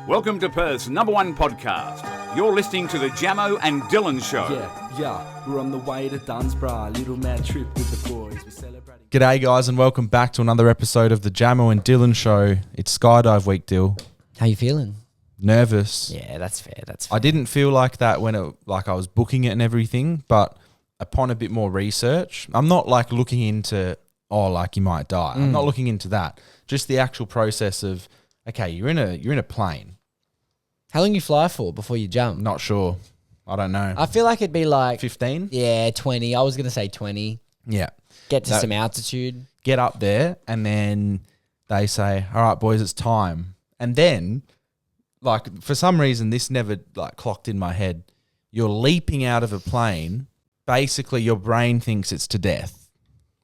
Welcome to Perth's #1 podcast. You're listening to the Jamo and Dylan Show. Yeah, we're on the way to Dunsborough, little mad trip with the boys. We're celebrating. G'day guys and welcome back to another episode of the Jamo and Dylan Show. It's skydive week, Dill. How you feeling? Nervous. Yeah, that's fair. I didn't feel like that when I was booking it and everything, but upon a bit more research, I'm not like looking into, you might die. I'm not looking into that. Just the actual process of, okay, you're in a plane. How long you fly for before you jump? Not sure. I don't know. I feel like it'd be like 15? Yeah, 20. I was gonna say 20. Yeah. Get to some altitude. Get up there and then they say, all right, boys, it's time. And then, like, for some reason, this never clocked in my head. You're leaping out of a plane. Basically, your brain thinks it's to death.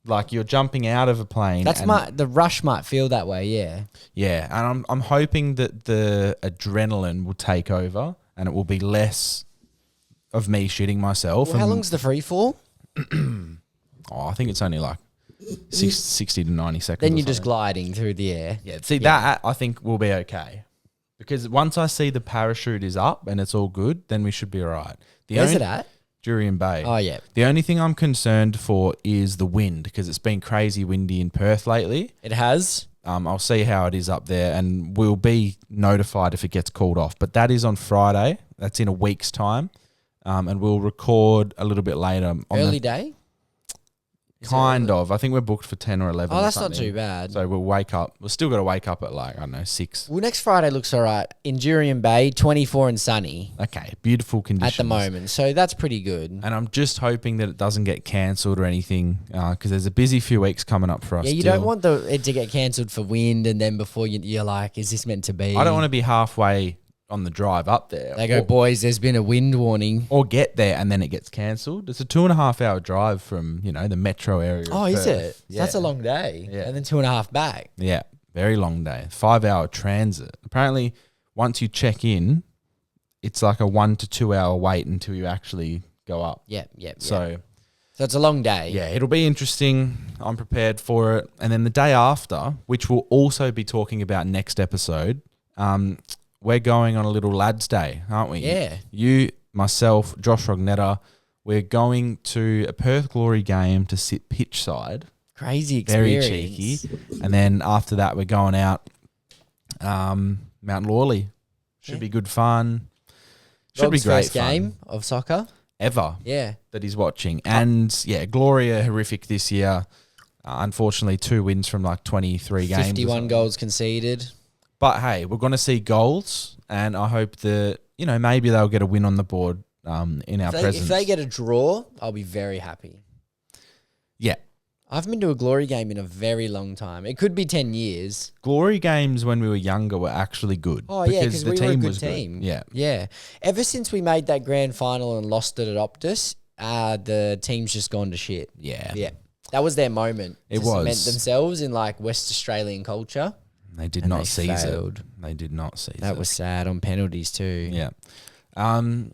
Like, you're jumping out of a plane. The rush might feel that way, yeah. Yeah, and I'm hoping that the adrenaline will take over and it will be less of me shitting myself. Well, how long's the free fall? I think it's only like 60 to 90 seconds. Then you're just gliding through the air. Yeah, that I think will be okay. Because once I see the parachute is up and it's all good, then we should be all right. Where's it at? Jurian Bay. Oh, yeah. The only thing I'm concerned for is the wind because it's been crazy windy in Perth lately. It has? I'll see how it is up there and we'll be notified if it gets called off. But that is on Friday. That's in a week's time. And we'll record a little bit later. Early day? Kind of. I think we're booked for 10 or 11 Oh, or that's something. not too bad. So we'll wake up. We've still got to wake up at 6. Well, next Friday looks all right. In Jurian Bay, 24 and sunny. Okay, beautiful conditions. At the moment. So that's pretty good. And I'm just hoping that it doesn't get cancelled or anything because there's a busy few weeks coming up for us. Yeah, you don't want it to get cancelled for wind and then before you're like, is this meant to be? I don't want to be halfway on the drive up there. They go, boys, there's been a wind warning. Or get there and then it gets cancelled. It's a 2.5 hour drive from, the metro area. Oh, is it? Yeah. That's a long day. Yeah. And then 2.5 back. Yeah, very long day. 5 hour transit. Apparently, once you check in, it's like a 1 to 2 hour wait until you actually go up. Yeah. So it's a long day. yeah, it'll be interesting. I'm prepared for it. And then the day after, which we'll also be talking about next episode, we're going on a little lads' day, aren't we? Yeah. You, myself, Josh Rognetta, we're going to a Perth Glory game to sit pitch side. Crazy experience. Very cheeky. And then after that, we're going out Mount Lawley. Should be good fun. Should Rob's be great first fun. game of soccer. Ever. Yeah. That he's watching. And yeah, Gloria horrific this year. Unfortunately, 2 wins from like 23 games. 51 goals conceded. But hey, we're going to see goals, and I hope that, maybe they'll get a win on the board in our presence. If they get a draw, I'll be very happy. Yeah. I haven't been to a Glory game in a very long time. It could be 10 years. Glory games when we were younger were actually good. Oh, yeah, because we were a good team. Yeah. Yeah. Ever since we made that grand final and lost it at Optus, the team's just gone to shit. Yeah. Yeah. That was their moment. It to was. cement themselves in like West Australian culture. They did And not they seize failed. it. They did not seize it. That was sad on penalties too. Yeah. I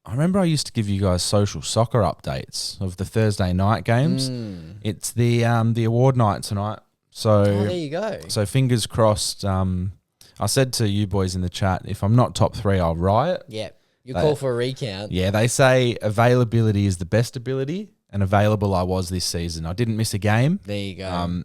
remember I used to give you guys social soccer updates of the Thursday night games. It's the award night tonight. So there you go. So fingers crossed. I said to you boys in the chat, if I'm not top 3, I'll riot. Yeah. You call for a recount. Yeah, they say availability is the best ability, and available I was this season. I didn't miss a game. There you go.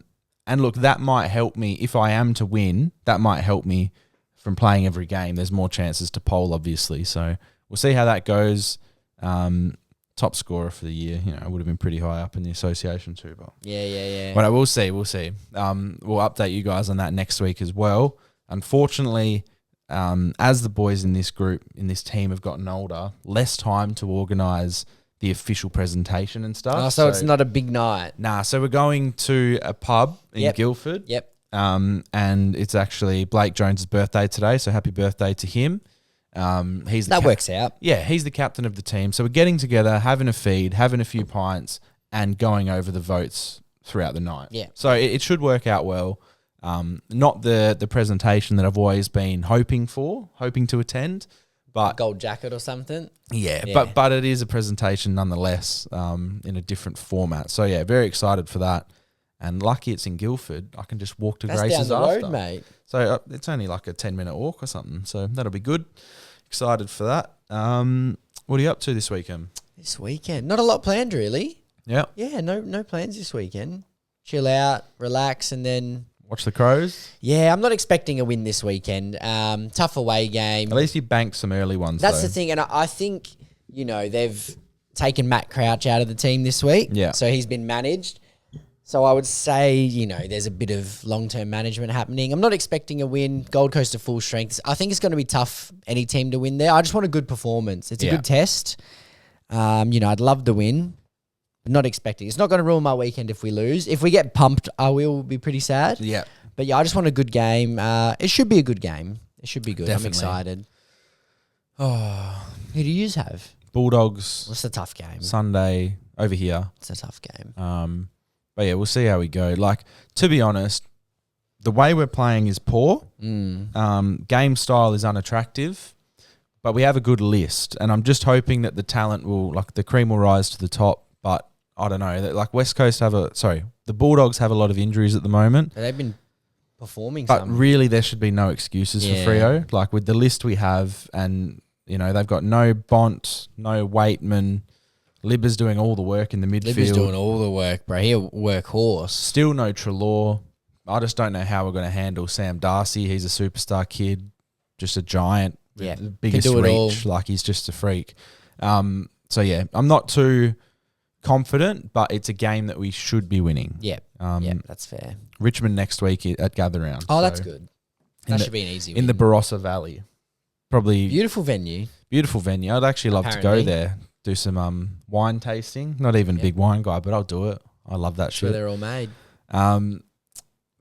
And look, that might help me. If I am to win, that might help me from playing every game. There's more chances to poll, obviously. So we'll see how that goes. Top scorer for the year, I would have been pretty high up in the association too. But Yeah. But we'll see. We'll update you guys on that next week as well. Unfortunately, as the boys in this group, in this team have gotten older, less time to organise the official presentation and stuff. Oh, so it's not a big night. Nah, so we're going to a pub in Guildford. Yep. And it's actually Blake Jones' birthday today, so happy birthday to him. Works out. Yeah, he's the captain of the team. So we're getting together, having a feed, having a few pints, and going over the votes throughout the night. Yeah. So it should work out well. Not the presentation that I've always been hoping to attend. But gold jacket or something. Yeah. But it is a presentation nonetheless, in a different format. So yeah, very excited for that. And lucky it's in Guildford. I can just walk to That's Grace's down the after. road, mate. So it's only like a 10-minute walk or something. So that'll be good. Excited for that. What are you up to this weekend? This weekend, not a lot planned, really. Yeah. Yeah, no plans this weekend. Chill out, relax, and then Watch the Crows. yeah, I'm not expecting a win this weekend. Tough away game. At least you banked some early ones. That's though. the thing, and I think they've taken Matt Crouch out of the team this week. Yeah. So he's been managed. So I would say, there's a bit of long-term management happening. I'm not expecting a win. Gold Coast are full strength. I think it's going to be tough, any team to win there. I just want a good performance. It's a good test. I'd love to win, but not expecting. It's not going to ruin my weekend if we lose. If we get pumped, I will be pretty sad. Yeah. But yeah, I just want a good game. It should be a good game. It should be good. Definitely. I'm excited. Oh, who do you have? Bulldogs. What's a tough game? Sunday over here. It's a tough game. But yeah, we'll see how we go. Like, to be honest, the way we're playing is poor. Game style is unattractive, but we have a good list. And I'm just hoping that the talent the cream will rise to the top. But I don't know. Like West Coast the Bulldogs have a lot of injuries at the moment. They've been performing But some. really, there should be no excuses for Freo. Like, with the list we have, and, they've got no Bont, no Waitman. Libba's doing all the work in the midfield. Libba's doing all the work, bro. He a workhorse. Still no Treloar. I just don't know how we're going to handle Sam Darcy. He's a superstar kid, just a giant. Yeah, The biggest can do it reach. all. Like, he's just a freak. So yeah, I'm not too confident, but it's a game that we should be winning. Yeah, that's fair. Richmond next week at Gather Round. Oh, So that's good. That should be an easy win. in the Barossa Valley. Probably Beautiful venue. beautiful venue. I'd actually love to go Apparently. there. Do some wine tasting. Not even a big wine guy, but I'll do it. I love that Sure, shit. they're all made.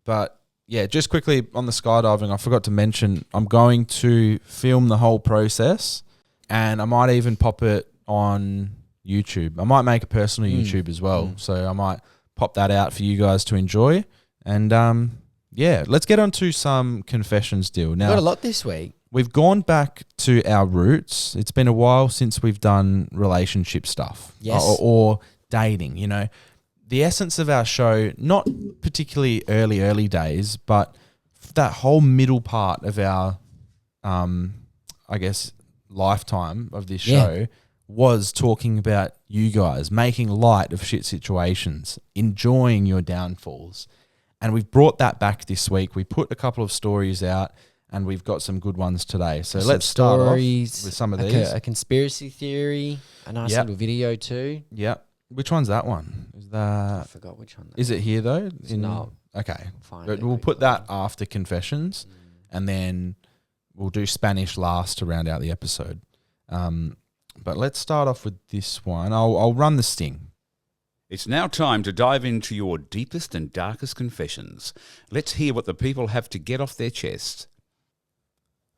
But yeah, just quickly on the skydiving, I forgot to mention I'm going to film the whole process, and I might even pop it on YouTube. I might make a personal YouTube as well, so I might pop that out for you guys to enjoy. And yeah, let's get on to some confessions, deal. Now, Got a lot this week. we've gone back to our roots. It's been a while since we've done relationship stuff. Yes. Or dating, The essence of our show, not particularly early days, but that whole middle part of our, I guess, lifetime of this show was talking about you guys, making light of shit situations, enjoying your downfalls. And we've brought that back this week. We put a couple of stories out, and we've got some good ones today. So let's start off with some of these. A conspiracy theory, a nice little video too. Yep. Which one's that one? Is I that? forgot which one. Is it here though? not. Okay. Find But it we'll put quickly. that after confessions, and then we'll do Spanish last to round out the episode. But let's start off with this one. I'll run the sting. It's now time to dive into your deepest and darkest confessions. Let's hear what the people have to get off their chest.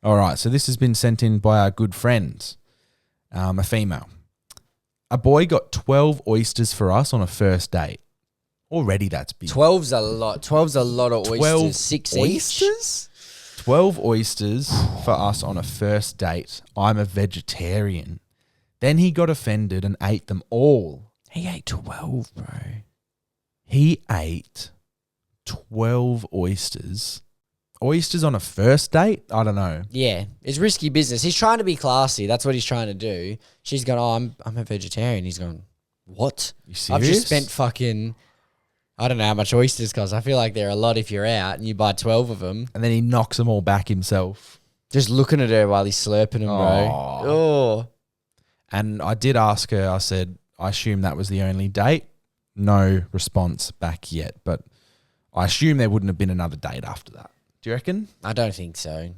All right. So this has been sent in by our good friend, a female. A boy got 12 oysters for us on a first date. Already that's big. 12's a lot. 12's a lot of 12 oysters. 6 each. 12 oysters for us on a first date. I'm a vegetarian. Then he got offended and ate them all. He ate 12, bro. He ate 12 oysters. Oysters on a first date? I don't know. Yeah, it's risky business. He's trying to be classy. That's what he's trying to do. She's going, oh, I'm a vegetarian. He's going, what? You I've serious? just spent fucking, I don't know how much oysters cost. I feel like they're a lot if you're out and you buy 12 of them. And then he knocks them all back himself. Just looking at her while he's slurping them, bro. Oh. And I did ask her, I said, I assume that was the only date. No response back yet, but I assume there wouldn't have been another date after that. Do you reckon? I don't think so.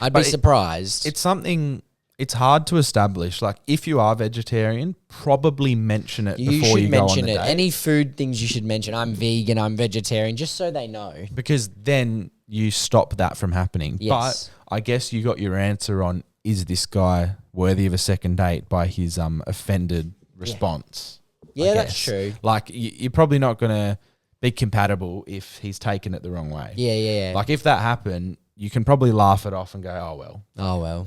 I'd But be surprised. It's something, it's hard to establish. Like, if you are vegetarian, probably mention it you before should you go on mention the it. date. Any food things you should mention. I'm vegan, I'm vegetarian, just so they know. Because then you stop that from happening. Yes. But I guess you got your answer on, is this guy worthy of a second date by his offended response? Yeah, I that's guess. true. Like, you're probably not going to be compatible if he's taken it the wrong way. Yeah. Like, if that happened, you can probably laugh it off and go, oh, well, Oh, well.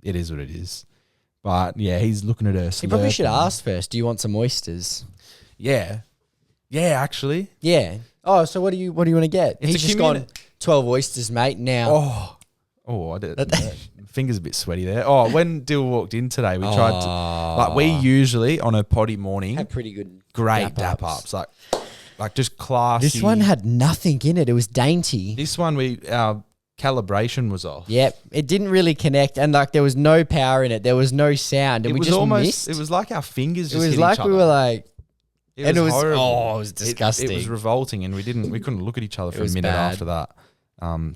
it is what it is. But, yeah, he's looking at her. You probably should slurping. ask first, do you want some oysters? Yeah. Yeah, actually. Yeah. Oh, so what do you want to get? It's He's a just gone 12 oysters, mate. Now, I did. Fingers a bit sweaty there. Oh, when Dill walked in today, we tried to, like, we usually on a potty morning had pretty good great dap ups, like just classy. This one had nothing in it. It was dainty. This one our calibration was off. Yep, it didn't really connect, and like there was no power in it. There was no sound, and It we was just almost. missed. It was like our fingers. It Just was hit like each we other. were like, It was horrible. it was disgusting. It was revolting, and we couldn't look at each other for a was minute bad. after that.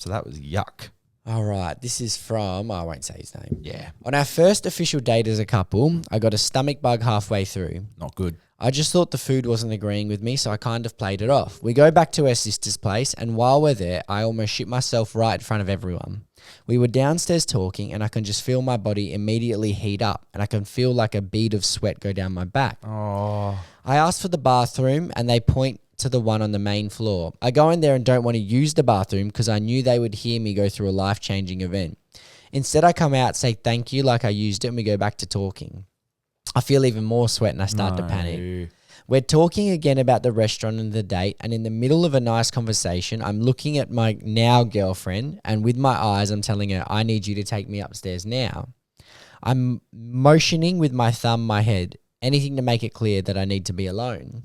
So that was yuck. All right, this is from, I won't say his name. Yeah, On our first official date as a couple, I got a stomach bug halfway through. not good. I just thought the food wasn't agreeing with me, so I kind of played it off. We go back to our sister's place, and while we're there, I almost shit myself right in front of everyone. We were downstairs talking, and I can just feel my body immediately heat up, and I can feel like a bead of sweat go down my back. Oh, I asked for the bathroom, and they point to the one on the main floor. I go in there and don't want to use the bathroom because I knew they would hear me go through a life-changing event. Instead, I come out, say thank you like I used it, and we go back to talking. I feel even more sweat and I start to panic. We're talking again about the restaurant and the date, and in the middle of a nice conversation, I'm looking at my now girlfriend, and with my eyes, I'm telling her, I need you to take me upstairs now. I'm motioning with my thumb, my head, anything to make it clear that I need to be alone.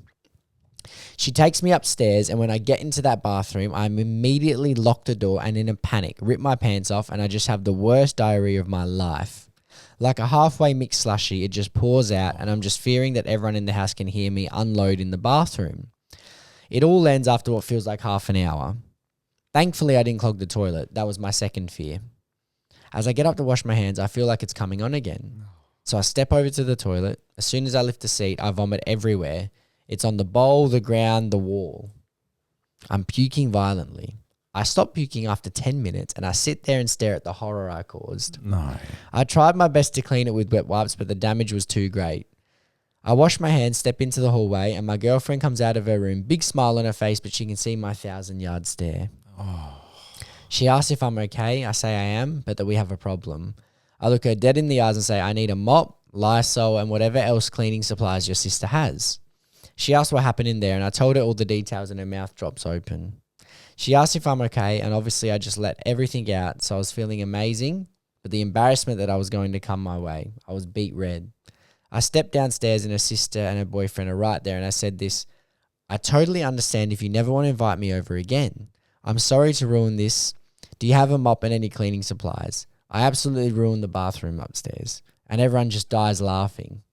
She takes me upstairs, and when I get into that bathroom, I'm immediately locked the door and in a panic, rip my pants off, and I just have the worst diarrhea of my life. Like a halfway mixed slushy, it just pours out, and I'm just fearing that everyone in the house can hear me unload in the bathroom. It all ends after what feels like half an hour. Thankfully, I didn't clog the toilet. That was my second fear. As I get up to wash my hands, I feel like it's coming on again. So I step over to the toilet. As soon as I lift the seat, I vomit everywhere. It's on the bowl, the ground, the wall. I'm puking violently. I stop puking after 10 minutes, and I sit there and stare at the horror I caused. no. I tried my best to clean it with wet wipes, but the damage was too great. I wash my hands, step into the hallway, and my girlfriend comes out of her room, big smile on her face, but she can see my 1,000-yard stare. She asks if I'm okay. I say I am, but that we have a problem. I look her dead in the eyes and say, I need a mop, Lysol, and whatever else cleaning supplies your sister has. She asked what happened in there, and I told her all the details, and her mouth drops open. She asked if I'm okay, and obviously I just let everything out, so I was feeling amazing, but the embarrassment that I was going to come my way, I was beet red. I stepped downstairs, and her sister and her boyfriend are right there, and I said this, I totally understand if you never want to invite me over again. I'm sorry to ruin this. Do you have a mop and any cleaning supplies? I absolutely ruined the bathroom upstairs, and everyone just dies laughing.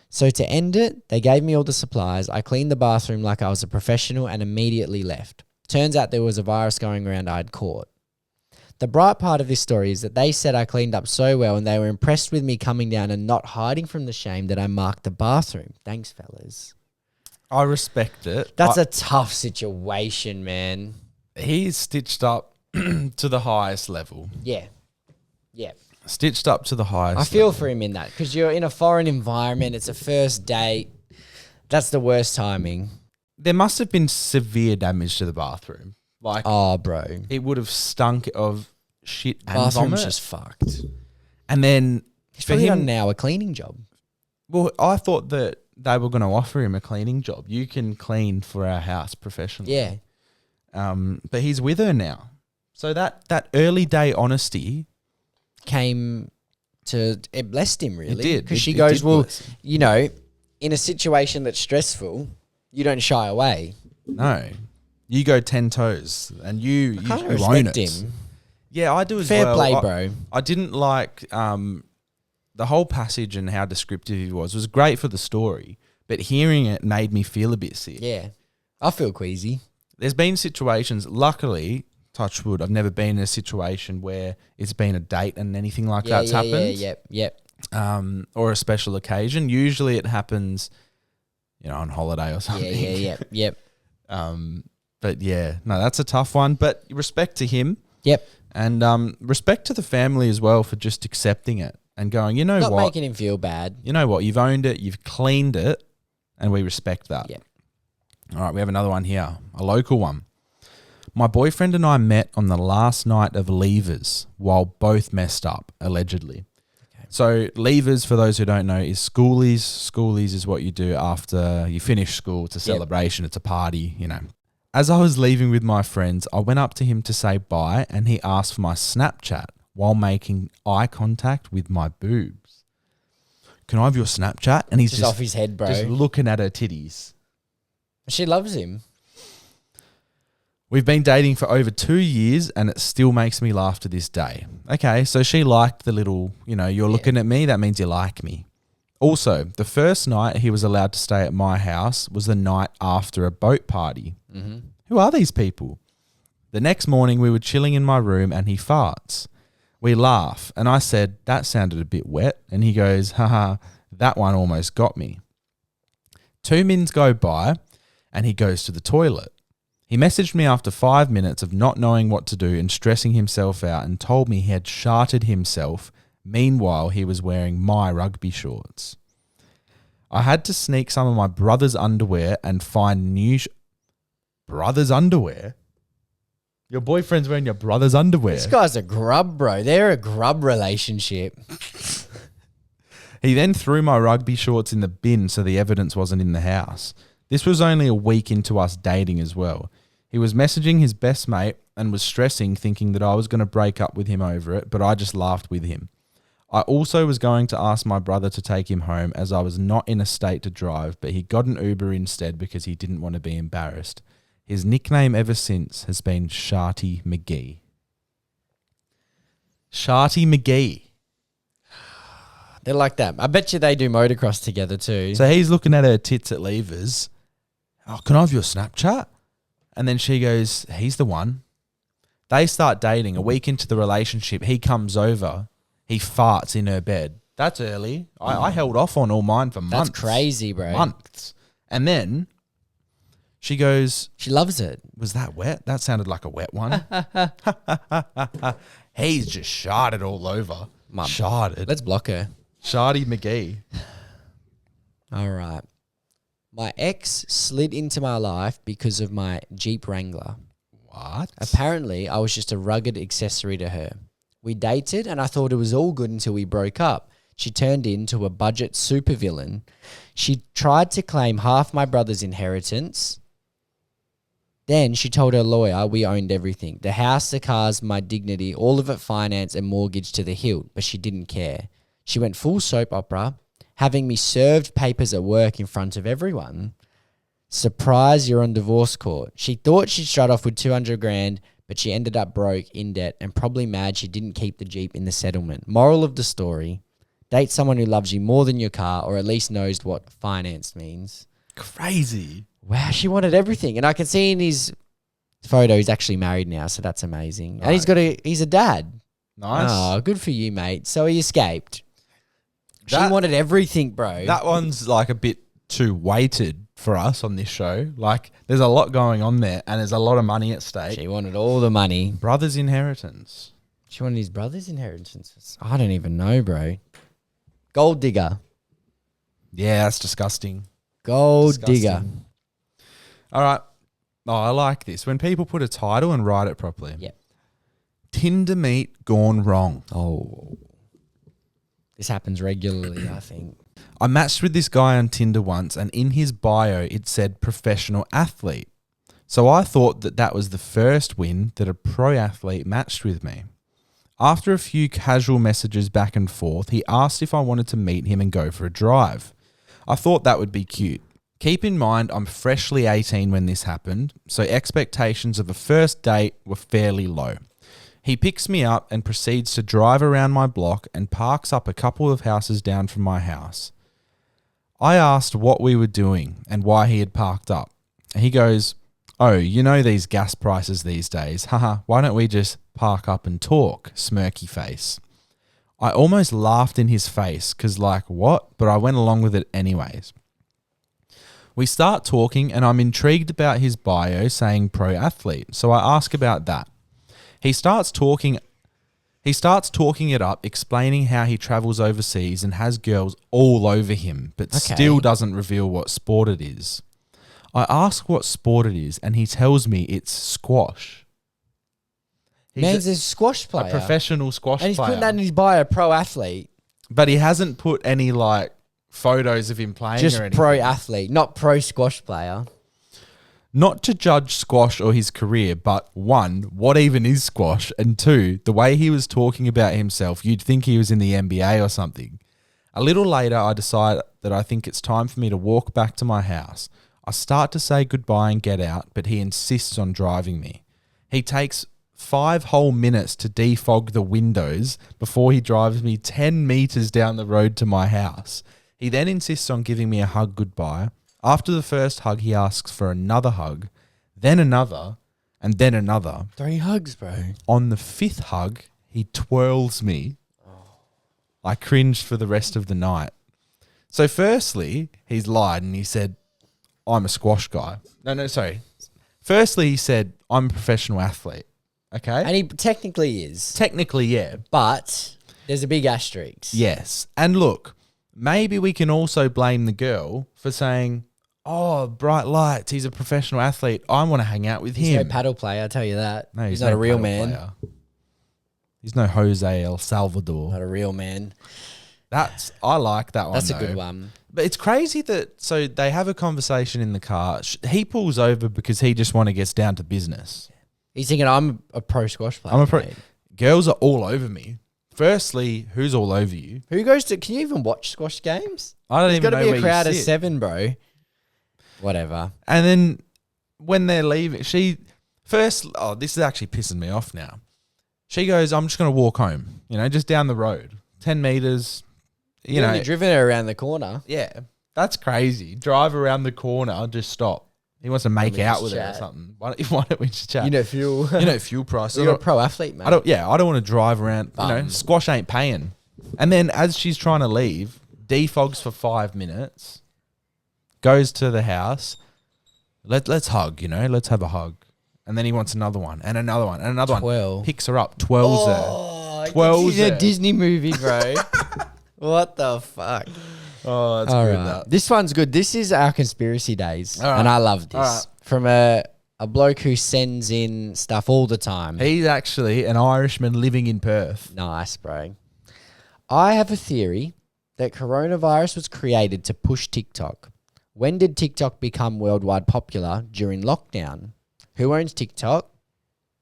So to end it, they gave me all the supplies. I cleaned the bathroom like I was a professional and immediately left. Turns out there was a virus going around I'd caught. The bright part of this story is that they said I cleaned up so well, and they were impressed with me coming down and not hiding from the shame that I marked the bathroom. Thanks, fellas. I respect it. That's a tough situation, man. He's stitched up to the highest level. Yeah. Yeah. Stitched up to the highest I feel level. for him in that because you're in a foreign environment. It's a first date. That's the worst timing. There must have been severe damage to the bathroom. Like, Oh, bro. it would have stunk of shit and Bathroom's vomit. just fucked. And then He's for probably done him, an hour cleaning job. well, I thought that they were going to offer him a cleaning job. You can clean for our house professionally. Yeah. But he's with her now. So that early day honesty, Came to, it blessed him really. It did. Because It- she it goes, did well, bless him. you know, in a situation that's stressful, you don't shy away. no, you go 10 toes and you Kind of you own respect it. him. Yeah, I do as Fair well. play, bro. I didn't like the whole passage and how descriptive he was great for the story, but hearing it made me feel a bit sick. Yeah. I feel queasy. There's been situations, luckily, touch wood, I've never been in a situation where it's been a date and anything like that's happened. Yep. Or a special occasion. Usually it happens, on holiday or something. Yep. But yeah, no, that's a tough one. But respect to him. Yep. And respect to the family as well for just accepting it and going, you know Not what? making him feel bad. You know what? You've owned it. You've cleaned it. And we respect that. Yep. All right, we have another one here, a local one. My boyfriend and I met on the last night of levers while both messed up, allegedly. Okay. So levers, for those who don't know, is schoolies. Schoolies is what you do after you finish school. It's a celebration. It's a party, As I was leaving with my friends, I went up to him to say bye and he asked for my Snapchat while making eye contact with my boobs. Can I have your Snapchat? And he's Just off his head, bro. just looking at her titties. She loves him. We've been dating for over 2 years and it still makes me laugh to this day. Okay, so she liked the little, you're looking at me, that means you like me. Also, the first night he was allowed to stay at my house was the night after a boat party. Mm-hmm. Who are these people? The next morning we were chilling in my room and he farts. We laugh and I said, that sounded a bit wet. And he goes, haha, that one almost got me. 2 minutes go by and he goes to the toilet. He messaged me after 5 minutes of not knowing what to do and stressing himself out and told me he had sharted himself. Meanwhile, he was wearing my rugby shorts. I had to sneak some of my brother's underwear and find new... Brother's underwear? Your boyfriend's wearing your brother's underwear. This guy's a grub, bro. They're a grub relationship. He then threw my rugby shorts in the bin so the evidence wasn't in the house. This was only a week into us dating as well. He was messaging his best mate and was stressing, thinking that I was going to break up with him over it, but I just laughed with him. I also was going to ask my brother to take him home as I was not in a state to drive, but he got an Uber instead because he didn't want to be embarrassed. His nickname ever since has been Sharty McGee. Sharty McGee. They're like that. I bet you they do motocross together too. So he's looking at her tits at levers. Oh, can I have your Snapchat? And then she goes, he's the one. They start dating. A week into the relationship, he comes over. He farts in her bed. That's early. I held off on all mine for months. That's crazy, bro. Months. And then she goes, She loves it. was that wet? That sounded like a wet one. He's just sharted all over. Mum. Sharted. Let's block her. Sharty McGee. All right. My ex slid into my life because of my Jeep Wrangler. What? Apparently, I was just a rugged accessory to her. We dated and I thought it was all good until we broke up. She turned into a budget supervillain. She tried to claim half my brother's inheritance. Then she told her lawyer we owned everything. The house, the cars, my dignity, all of it financed and mortgaged to the hilt, but she didn't care. She went full soap opera, having me served papers at work in front of everyone. Surprise, you're on divorce court. She thought she'd start off with 200 grand, but she ended up broke, in debt, and probably mad she didn't keep the Jeep in the settlement. Moral of the story, date someone who loves you more than your car or at least knows what finance means. Crazy. Wow, she wanted everything. And I can see in his photo he's actually married now, so that's amazing. And he's a dad. Nice. Oh, good for you, mate. So he escaped. She That- wanted everything, bro. That one's like a bit too weighted for us on this show. Like, there's a lot going on there and there's a lot of money at stake. She wanted all the money. Brother's inheritance. She wanted his brother's inheritance. I don't even know, bro. Gold digger. Yeah, that's disgusting. Gold Disgusting. digger. All right. Oh, I like this. When people put a title and write it properly. Yep. Tinder meet gone wrong. Oh. This happens regularly, I think. I matched with this guy on Tinder once and in his bio it said professional athlete. So I thought that was the first win that a pro athlete matched with me. After a few casual messages back and forth, he asked if I wanted to meet him and go for a drive. I thought that would be cute. Keep in mind, I'm freshly 18 when this happened, so expectations of a first date were fairly low. He picks me up and proceeds to drive around my block and parks up a couple of houses down from my house. I asked what we were doing and why he had parked up. He goes, oh, you know these gas prices these days. Haha, why don't we just park up and talk? Smirky face. I almost laughed in his face because like, what? But I went along with it anyways. We start talking and I'm intrigued about his bio saying pro athlete. So I ask about that. He starts talking it up, explaining how he travels overseas and has girls all over him, but still doesn't reveal what sport it is. I ask what sport it is, and he tells me it's squash. Man's a squash player. A professional squash and he's player. putting that in his bio, pro athlete. But he hasn't put any like photos of him playing Just or anything. pro athlete, not pro squash player. not to judge squash or his career, but one, what even is squash? And two, the way he was talking about himself, you'd think he was in the NBA or something. A little later, I decide that I think it's time for me to walk back to my house. I start to say goodbye and get out, but he insists on driving me. He takes 5 whole minutes to defog the windows before he drives me 10 meters down the road to my house. He then insists on giving me a hug goodbye. After the first hug, he asks for another hug, then another, and then another. 3 hugs, bro. On the 5th hug, he twirls me. I cringed for the rest of the night. So firstly, he's lied and he said, I'm a squash guy. No, sorry. Firstly, he said, I'm a professional athlete. Okay? And he technically is. Technically, yeah. But there's a big asterisk. Yes. And look, maybe we can also blame the girl for saying, oh, bright lights, he's a professional athlete. I want to hang out with He's him. no paddle player, I tell you that. No, he's not no a real paddle man. player. He's no Jose El Salvador. Not a real man. I like that one. That's a though. good one. But it's crazy that, so they have a conversation in the car. He pulls over because he just want to get down to business. He's thinking, I'm a pro squash player. I'm a pro. mate. Girls are all over me. Firstly, who's all over you? Who goes to, can you even watch squash games? I don't There's even got know to be where a crowd you of sit. 7, bro. Whatever. And then when they're leaving, this is actually pissing me off now. She goes, I'm just going to walk home, just down the road, 10 meters, You've only driven her around the corner. Yeah, that's crazy. Drive around the corner, just stop. He wants to make we out just with her or chat? something. Why don't we just chat? Fuel. Fuel prices. You're a pro athlete, man. I don't want to drive around. Bum. Squash ain't paying. And then as she's trying to leave, defogs for 5 minutes, goes to the house. Let's hug, let's have a hug. And then he wants another one and another one and another one. 12. Picks her up, twirls her. Oh, Twirls this is a her. Disney movie, bro. What the fuck? Oh, that's All good. right. That. This one's good. This is our conspiracy days. All right. And I love this. All right. From a bloke who sends in stuff all the time. He's actually an Irishman living in Perth. Nice, bro. I have a theory that coronavirus was created to push TikTok. When did TikTok become worldwide popular? During lockdown. Who owns TikTok?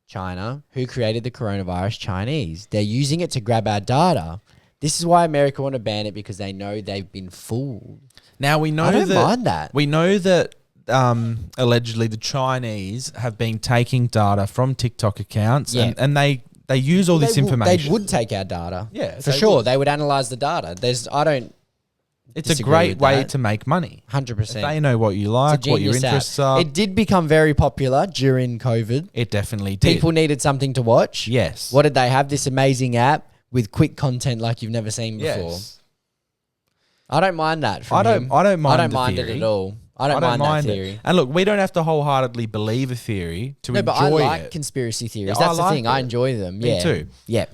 China. Who created the coronavirus? Chinese. They're using it to grab our data. This is why America want to ban it, because they know they've been fooled. Now we know I don't that mind that. we know that allegedly the Chinese have been taking data from TikTok accounts, Yeah. and they use all this information. They would take our data. Yeah, for they sure. would. They would analyze the data. It's a It's a disagree great with way that. to make money. 100%. They know what you like, what your Genius app. interests are. It did become very popular during COVID. It definitely did. People needed something to watch. Yes. What did they have? This amazing app with quick content like you've never seen before. Yes. I don't mind that. From I don't him. mind I don't the mind it theory. at all. I don't mind that theory. it. And look, we don't have to wholeheartedly believe a theory to No, enjoy but I like it. conspiracy theories. Yeah, That's I the like thing. I it. enjoy them. Me Yeah. too. Yeah.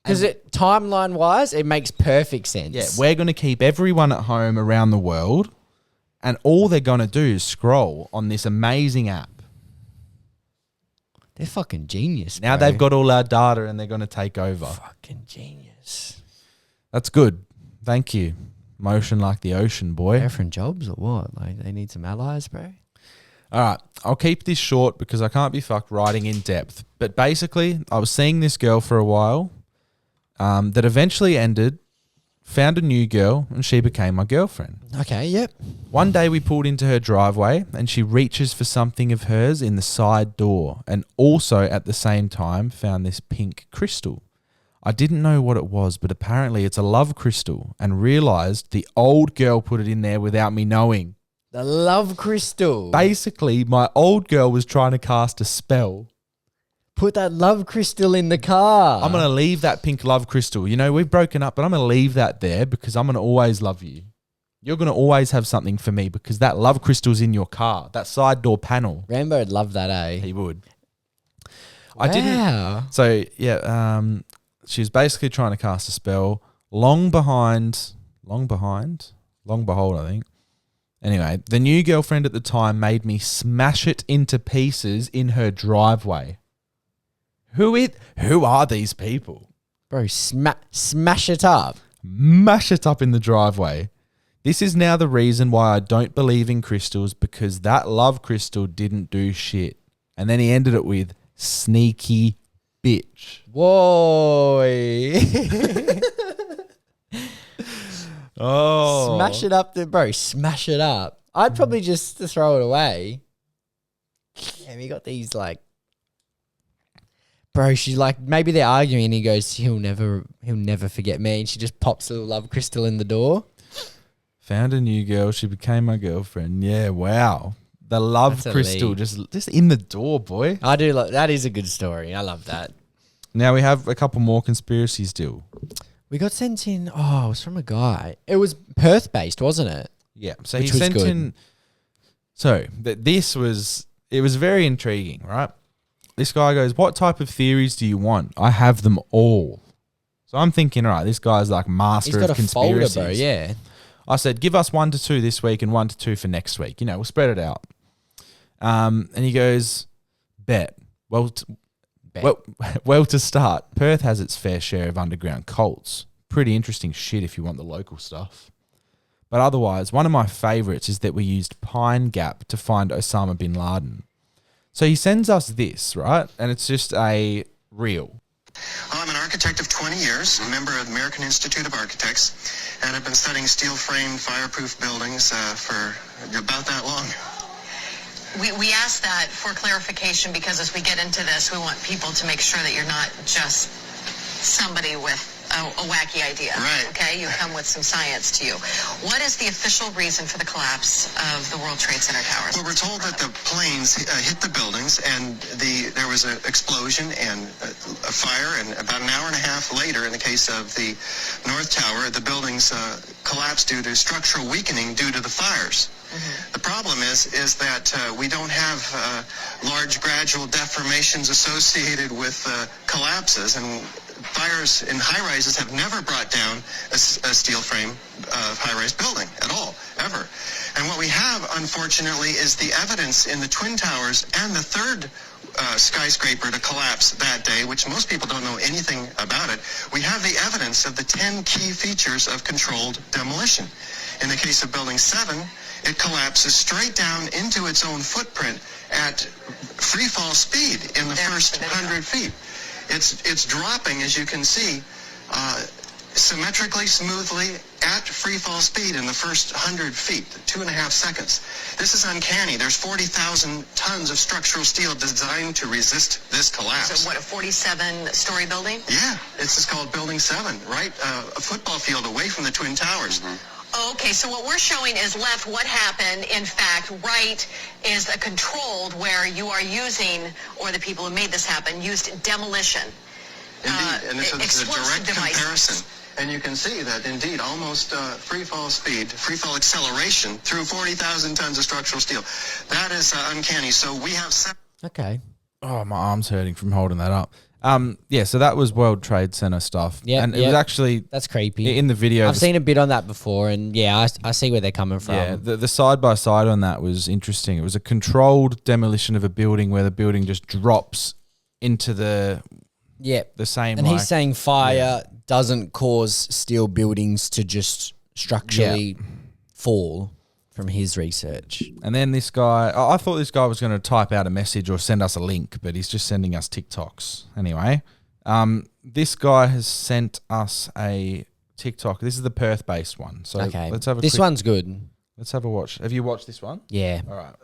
Because timeline wise, it makes perfect sense. Yeah, we're going to keep everyone at home around the world, and all they're going to do is scroll on this amazing app. They're fucking genius. Now bro. they've got all our data and they're going to take over. fucking genius. That's good. Thank you. Motion like the ocean, boy. Different jobs or what? Like they need some allies, bro. All right, I'll keep this short because I can't be fucked writing in depth. But basically, I was seeing this girl for a while that eventually ended, found a new girl, and she became my girlfriend. Okay, yep. One day we pulled into her driveway and she reaches for something of hers in the side door, and also at the same time found this pink crystal. I didn't know what it was, but apparently it's a love crystal, and realized the old girl put it in there without me knowing. The love crystal. Basically, my old girl was trying to cast a spell. Put that love crystal in the car. I'm going to leave that pink love crystal. We've broken up, but I'm going to leave that there because I'm going to always love you. You're going to always have something for me because that love crystal's in your car, that side door panel. Rambo would love that, eh? He would. Wow. I didn't. So, yeah, she was basically trying to cast a spell. Long behold, I think. Anyway, the new girlfriend at the time made me smash it into pieces in her driveway. Who are these people? Bro, smash it up. Mash it up in the driveway. This is now the reason why I don't believe in crystals, because that love crystal didn't do shit. And then he ended it with sneaky bitch. Whoa. Oh. Smash it up, bro. Smash it up. I'd probably just throw it away. And we got these like, bro, she's like, maybe they're arguing and he goes, he'll never forget me. And she just pops a little love crystal in the door. Found a new girl. She became my girlfriend. Yeah, wow. The love That's crystal elite. just in the door, boy. I do like that. Is a good story. I love that. Now we have a couple more conspiracies still. We got sent in. Oh, it was from a guy. It was Perth based, wasn't it? Yeah. So Which he was sent good. in. So it was very intriguing, right? This guy goes, "What type of theories do you want? I have them all." So I'm thinking, all right, this guy's like master He's got of a folder, conspiracies. bro. Yeah. I said, give us 1 to 2 this week and 1 to 2 for next week. We'll spread it out. And he goes, bet. Well, to start, Perth has its fair share of underground cults. Pretty interesting shit if you want the local stuff. But otherwise, one of my favourites is that we used Pine Gap to find Osama bin Laden. So he sends us this, right? And it's just a reel. I'm an architect of 20 years, a member of the American Institute of Architects, and I've been studying steel-framed, fireproof buildings for about that long. We ask that for clarification because as we get into this, we want people to make sure that you're not just somebody with a wacky idea. Right. Okay? You come with some science to you. What is the official reason for the collapse of the World Trade Center towers? Well, we're told that the planes hit the buildings and there was an explosion and a fire, and about an hour and a half later, in the case of the North Tower, the buildings collapsed due to structural weakening due to the fires. Mm-hmm. The problem is that we don't have large gradual deformations associated with collapses, and fires in high-rises have never brought down a steel frame high-rise building at all, ever. And what we have, unfortunately, is the evidence in the Twin Towers and the third skyscraper to collapse that day, which most people don't know anything about it. We have the evidence of the 10 key features of controlled demolition. In the case of Building 7, it collapses straight down into its own footprint at free fall speed in the first 100 feet. It's dropping, as you can see, symmetrically, smoothly, at free fall speed in the first 100 feet, 2.5 seconds. This is uncanny. There's 40,000 tons of structural steel designed to resist this collapse. So what, a 47-story building? Yeah, this is called Building 7, right? A football field away from the Twin Towers. Mm-hmm. Okay, so what we're showing is left what happened. In fact, right is a controlled where you are using, or the people who made this happen, used demolition. Indeed, and this is a direct devices. comparison. And you can see that, indeed, almost free fall speed, free fall acceleration through 40,000 tons of structural steel. That is uncanny. So we have... Okay. Oh, my arm's hurting from holding that up. Yeah, so that was World Trade Center stuff. Yeah, and it was actually that's creepy. in the video. I've seen a bit on that before, and yeah, I see where they're coming from. Yeah, the side by side on that was interesting. It was a controlled demolition of a building where the building just drops into the same. And like, he's saying fire doesn't cause steel buildings to just structurally fall. From his research. And then this guy, I thought this guy was going to type out a message or send us a link, but he's just sending us TikToks. Anyway, this guy has sent us a TikTok. This is the Perth-based one. So let's have a This one's good. Let's have a watch. Have you watched this one? Yeah. All right.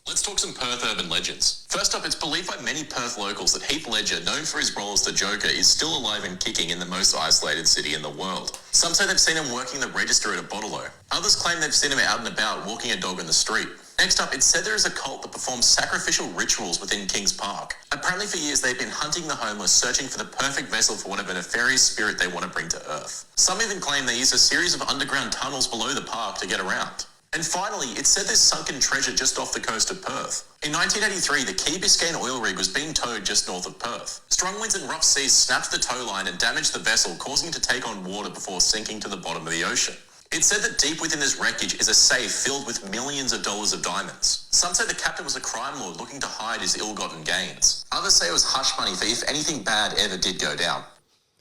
Let's talk some Perth urban legends. First up, it's believed by many Perth locals that Heath Ledger, known for his role as the Joker, is still alive and kicking in the most isolated city in the world. Some say they've seen him working the register at a bottle-o. Others claim they've seen him out and about walking a dog in the street. Next up, it's said there is a cult that performs sacrificial rituals within Kings Park. Apparently for years they've been hunting the homeless, searching for the perfect vessel for whatever nefarious spirit they want to bring to Earth. Some even claim they use a series of underground tunnels below the park to get around. And finally, it's said there's sunken treasure just off the coast of Perth. In 1983, the Key Biscayne oil rig was being towed just north of Perth. Strong winds and rough seas snapped the tow line and damaged the vessel, causing it to take on water before sinking to the bottom of the ocean. It's said that deep within this wreckage is a safe filled with millions of dollars of diamonds. Some say the captain was a crime lord looking to hide his ill-gotten gains. Others say it was hush money for if anything bad ever did go down.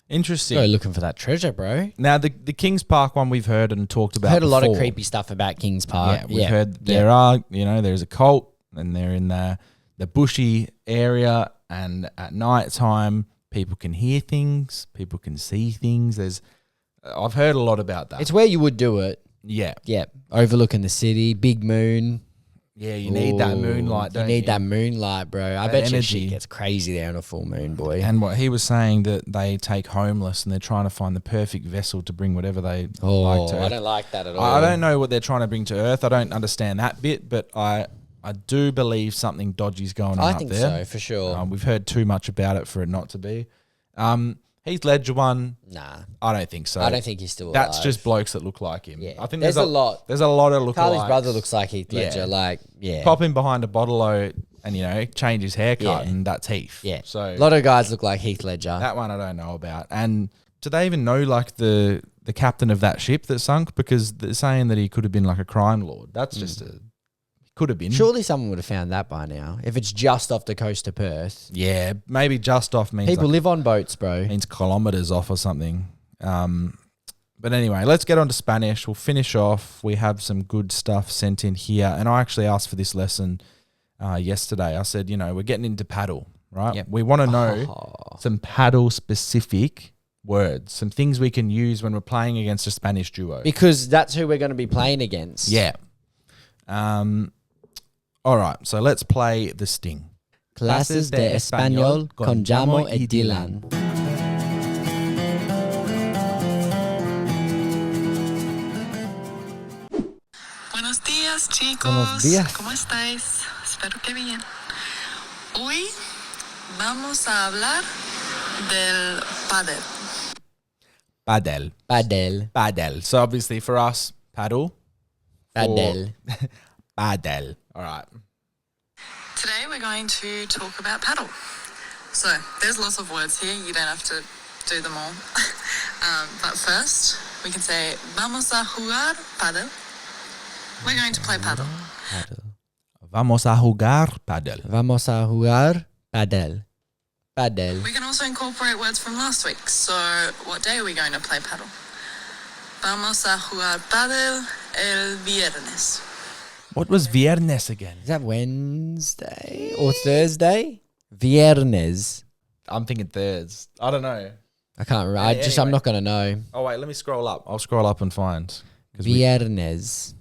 Interesting. Go looking for that treasure, bro. Now, the Kings Park one we've heard and talked about Heard a lot of before. creepy stuff about Kings Park. Yeah, we've heard there's a cult and they're in the bushy area, and at night time people can hear things, people can see things. I've heard a lot about that. It's where you would do it. Yeah. Yeah. Overlooking the city, big moon. Yeah, you need that moonlight, don't you? You need that moonlight, bro. I That bet you energy. shit gets crazy there on a full moon, boy. And what he was saying that they take homeless and they're trying to find the perfect vessel to bring whatever they like to I Earth. don't like that at all. I don't know what they're trying to bring to Earth. I don't understand that bit, but I do believe something dodgy's going on I up think there. so, for sure. We've heard too much about it for it not to be. Heath Ledger one. Nah. I don't think so. I don't think he's still alive. That's just blokes that look like him. Yeah. I think There's a lot. There's a lot of lookalikes. Carly's brother looks like Heath Ledger. Yeah. Like, yeah. Pop him behind a bottle-o and, change his haircut Yeah. and that's Heath. Yeah. So A lot of guys look like Heath Ledger. that one I don't know about. And do they even know, like, the captain of that ship that sunk? Because they're saying that he could have been, like, a crime lord. That's just could have been. Surely someone would have found that by now. If it's just off the coast of Perth. Yeah, maybe just off means People like, live on boats, bro. means kilometers off or something. But anyway, let's get on to Spanish. We'll finish off. We have some good stuff sent in here. And I actually asked for this lesson yesterday. I said, we're getting into paddle, right? Yep. We want to know some paddle specific words, some things we can use when we're playing against a Spanish duo. Because that's who we're going to be playing against. Yeah. All right, so let's play the sting. Clases de Español con Jamo y Dylan. Buenos días, chicos. Buenos días. ¿Cómo estáis? Espero que bien. Hoy vamos a hablar del pádel. Padel. Padel. Padel. So obviously for us, paddle. Padel. Padel. All right. Today we're going to talk about paddle. So there's lots of words here. You don't have to do them all. But first, we can say vamos a jugar paddle. We're going to play paddle. Vamos a jugar padel. Vamos a jugar padel. Padel. We can also incorporate words from last week. So what day are we going to play paddle? Vamos a jugar paddle el viernes. What was viernes again? Is that Wednesday or Thursday? Viernes. I'm thinking thirds. I don't know. I can't remember. Anyway. I'm not going to know. Oh, wait, let me scroll up. I'll scroll up and find. 'Cause Viernes.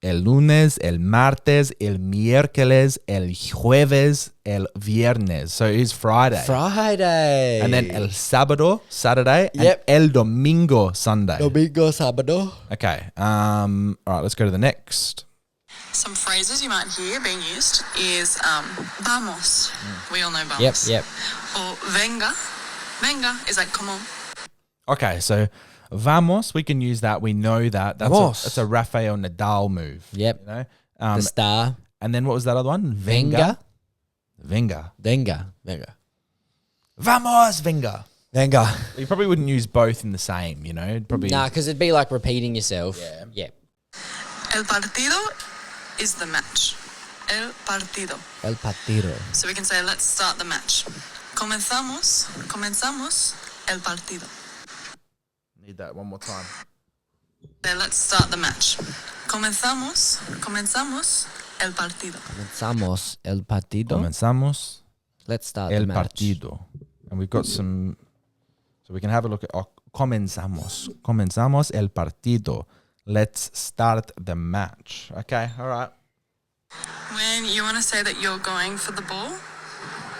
El lunes, el martes, el miércoles, el jueves, el viernes. So it is Friday. Friday. And then el sábado, Saturday, Yep. and el domingo, Sunday. Domingo, sábado. Okay. All right, let's go to the next. Some phrases you might hear being used is vamos. We all know vamos. Yep. Or venga. Venga is like come on. Okay, so vamos, we can use that. We know that. That's a Rafael Nadal move. Yep. You know? The star. And then what was that other one? Venga. Venga. Venga. Vamos, venga. Venga. You probably wouldn't use both in the same, Probably. Nah, because it'd be like repeating yourself. Yeah. El partido is the match. El partido. El partido. So we can say let's start the match. Comenzamos el partido. Need that one more time. Then let's start the match. Comenzamos el partido. Comenzamos el partido. Comenzamos Let's start el the match. partido. And we've got some, so we can have a look at, comenzamos el partido. Let's start the match. Okay, all right. When you want to say that you're going for the ball,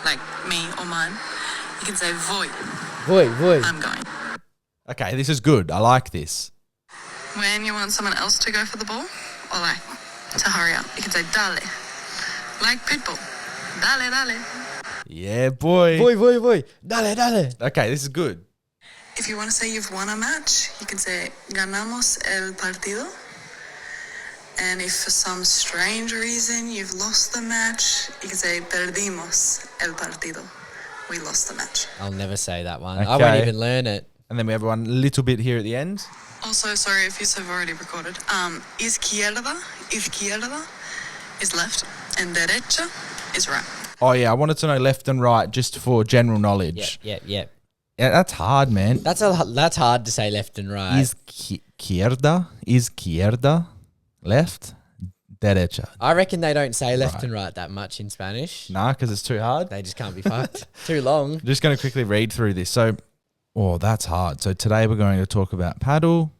like me or mine, you can say voy. Voy. I'm going. Okay, this is good. I like this. When you want someone else to go for the ball, or like to hurry up, you can say dale. Like Pitbull. Dale. Yeah, boy. Voy. Dale. Okay, this is good. If you want to say you've won a match, you can say ganamos el partido. And if for some strange reason you've lost the match, you can say perdimos el partido. We lost the match. I'll never say that one. I Okay. won't even learn it. And then we have one little bit here at the end. Also, sorry if you have already recorded. Izquierda is left, and derecha is right. Oh, yeah, I wanted to know left and right just for general knowledge. Yep. Yeah, that's hard, man. That's hard to say left and right. Izquierda, left, derecha. I reckon they don't say left and right that much in Spanish. Nah, because it's too hard. They just can't be fucked. Too long. Just going to quickly read through this. So, that's hard. So today we're going to talk about paddle.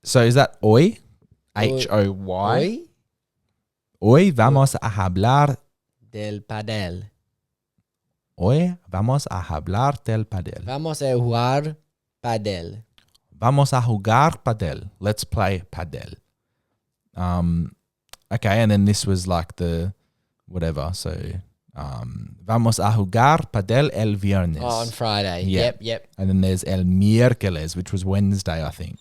So is that hoy? H-O-Y? Hoy vamos a hablar Del padel. Hoy vamos a hablar del padel. Vamos a jugar padel. Vamos a jugar padel. Let's play padel. Okay, and then this was like the whatever. So, vamos a jugar padel el viernes. Oh, on Friday. Yeah. Yep. And then there's el miércoles, which was Wednesday, I think.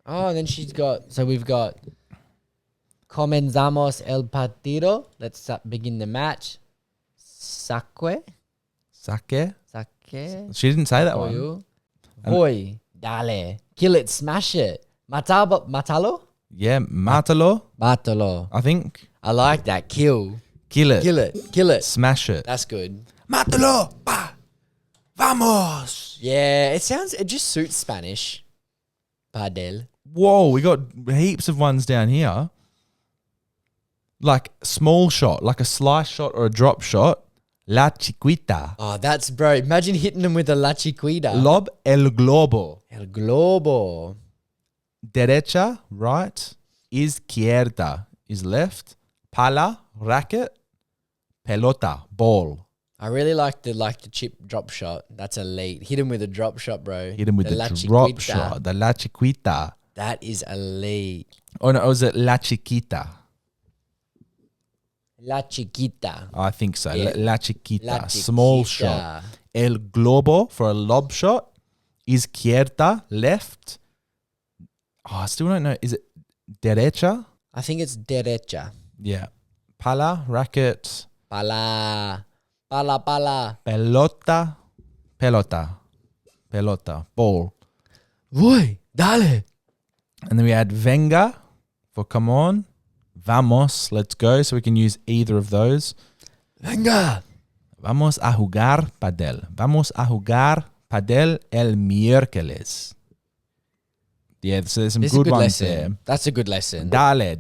Oh, and then we've got comenzamos el partido. Let's begin the match. Sake. She didn't say that one. Voy. Dale. Kill it. Smash it. Matalo? Yeah, mátalo. Matalo. I think. I like that. Kill Kill it. it. Smash it. That's good. Mátalo. Vamos. Yeah, it just suits Spanish. Padel. Whoa, we got heaps of ones down here. Like small shot, like a slice shot or a drop shot. La chiquita. Oh, that's bro. Imagine hitting them with a la chiquita. Lob el globo. El globo. Derecha, right. Izquierda is left. Pala, racket. Pelota, ball. I really like the chip drop shot. That's elite. Hit him with a drop shot, bro. Hit him with the la drop chiquita. shot. The la chiquita. That is elite. Oh no, was it la chiquita? La chiquita. I think so. Yeah. La chiquita. La Small chiquita. shot. El globo for a lob shot. Izquierda, left. Oh, I still don't know. Is it derecha? I think it's derecha. Yeah. Pala, racket. Pala. Pelota. Ball. Voy. Dale. And then we add venga for come on. Vamos, let's go. So we can use either of those. Venga. Vamos a jugar padel. Vamos a jugar padel el miércoles. Yeah, so there's some This good is a good ones lesson. there. That's a good lesson. Dale.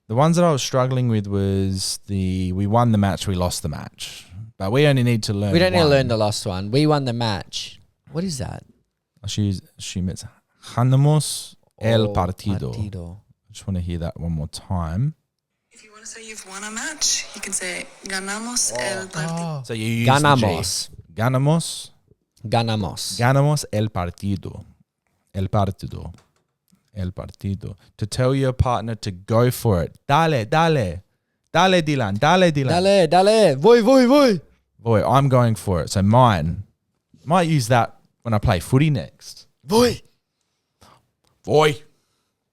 The ones that I was struggling with was we won the match, we lost the match. But we only need to learn We don't need to one. learn the last one. We won the match. What is that? I should assume it's ganamos el partido. I just want to hear that one more time. If you want to say you've won a match, you can say ganamos el partido. So you use Ganamos. the G. Ganamos. Ganamos. Ganamos el partido. El partido. To tell your partner to go for it. Dale. Dale, Dylan. Dale. Voy. Boy, I'm going for it. So mine. Might use that when I play footy next. Voy. Boy.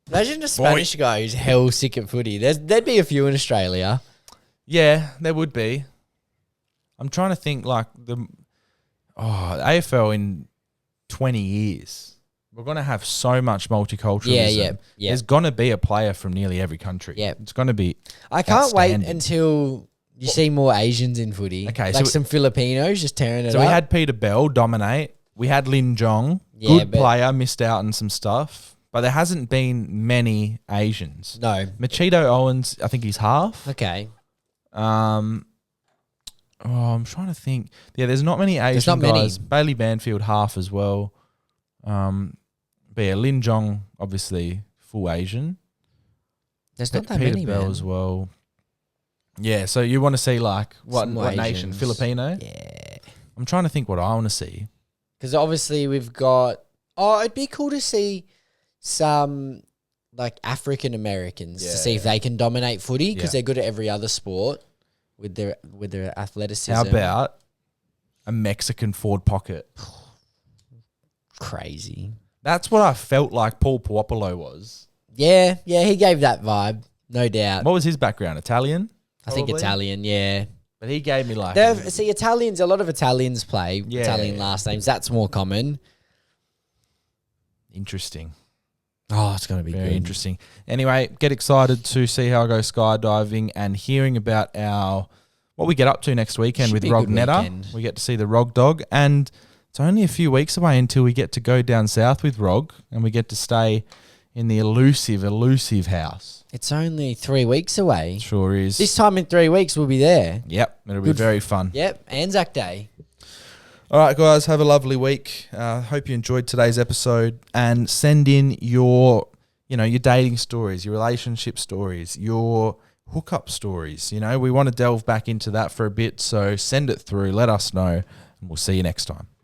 Imagine a Spanish guy who's hell sick at footy. There'd be a few in Australia. Yeah, there would be. I'm trying to think like the AFL in 20 years. We're going to have so much multiculturalism. Yeah. There's going to be a player from nearly every country. Yeah. It's going to be I can't wait outstanding. until you see more Asians in footy. Okay, like so some Filipinos just tearing it So up. we had Peter Bell dominate. We had Lin Jong. Yeah, Good but- player, missed out on some stuff. But there hasn't been many Asians. No. Machito Owens, I think he's half. Okay. I'm trying to think. Yeah, there's not many Asian not many. guys. Bailey Banfield, half as well. But yeah, Lin Jong, obviously full Asian. There's not that Peter many, Bell man. as well. Yeah, so you want to see like what Some more nation? Asians. Filipino? Yeah. I'm trying to think what I want to see. Because obviously we've got... Oh, it'd be cool to see some like African Americans to see if they can dominate footy because Yeah. they're good at every other sport with their athleticism. How about a Mexican forward pocket? Crazy? That's what I felt like Paul Puopolo was. Yeah, he gave that vibe, no doubt. What was his background? Italian? I think probably? Italian, yeah. But he gave me like... See, Italians, a lot of Italians play Yeah. Italian last names. That's more common. Interesting. Oh, it's going to be Very good. interesting. Anyway, get excited to see how I go skydiving and hearing about what we get up to next weekend Should with be a good Rognetta. weekend. We get to see the Rog Dog and it's only a few weeks away until we get to go down south with Rog and we get to stay in the elusive house. It's only 3 weeks away. Sure is. This time in 3 weeks, we'll be there. Yep, it'll be very fun. Yep, Anzac Day. All right, guys, have a lovely week. Hope you enjoyed today's episode, and send in your dating stories, your relationship stories, your hookup stories. We want to delve back into that for a bit, so send it through. Let us know, and we'll see you next time.